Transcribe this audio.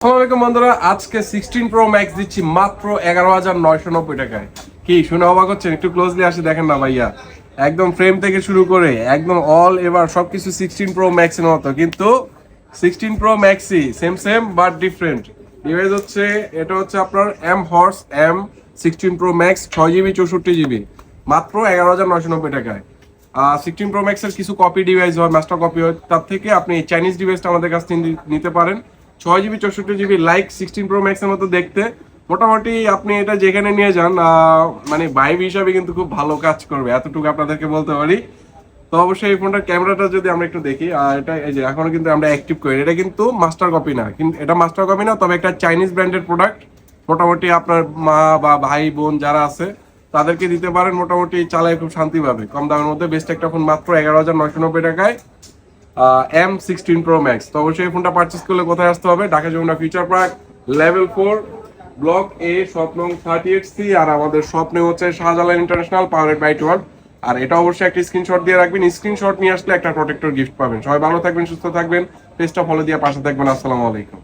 আসসালামাইকুম বন্ধুরা, আজকে 16 প্রো ম্যাক্স দিচ্ছি মাত্র 11,990 টাকায়। কি শুনে অবাক হচ্ছেন? একটু ক্লোজলি আসে দেখেন না ভাইয়া, একদম ফ্রেম থেকে শুরু করে একদম অল এবার সবকিছু 16 প্রো ম্যাক্স এর মতো, কিন্তু 16 প্রো ম্যাক্সই same same but different device হচ্ছে। এটা হচ্ছে আপনার M 16 pro max 6GB 64GB মাত্র 11,990 টাকায়। 16 প্রো ম্যাক্স এর কিছু কপি ডিভাইস হয়, মাস্টার কপি হয়, তার থেকে আপনি চাইনিজ ডিভাইসটা আমাদের কাছ থেকে নিতে পারেন। 6GB 64GB like 16 pro max এর মতো দেখতে। মোটামুটি আপনি এটা যেখানে নিয়ে যান মানে ভাইব হিসাবে কিন্তু খুব ভালো কাজ করবে, এতটুকু আপনাদেরকে বলতে পারি। তো অবশ্যই এই ফোনটার ক্যামেরাটা যদি আমরা একটু দেখি, এটা এই যে এখনো কিন্তু আমরা অ্যাক্টিভ করি, এটা কিন্তু মাস্টার কপি না, কিন্তু এটা মাস্টার কপি না, তবে একটা চাইনিজ ব্র্যান্ডের প্রোডাক্ট। মোটামুটি আপনার মা বা ভাই বোন যারা আছে তাদেরকে দিতে পারেন, মোটামুটি চালায় খুব শান্তি পাবে, কম দামের মধ্যে বেস্ট একটা ফোন মাত্র 11,990 টাকায় M16 Pro Max। তো অবশ্যই এই ফোনটা পারচেস করলে কোথায় আসতে হবে? Dhaka Jamuna future park level 4 block A shop নং 38C। আর আমাদের শপ নেম হচ্ছে শাহজালাল ইন্টারন্যাশনাল পাওয়ারেড বাই টুয়ার্ড। আর এটা অবশ্যই একটা স্ক্রিনশট দিয়ে রাখবেন, স্ক্রিনশট নিয়ে আসলে একটা প্রোটেক্টর গিফট পাবেন। সবাই ভালো থাকবেন, সুস্থ থাকবেন, পেজটা ফলো দিয়ে পাশে থাকবেন। আসসালামু আলাইকুম।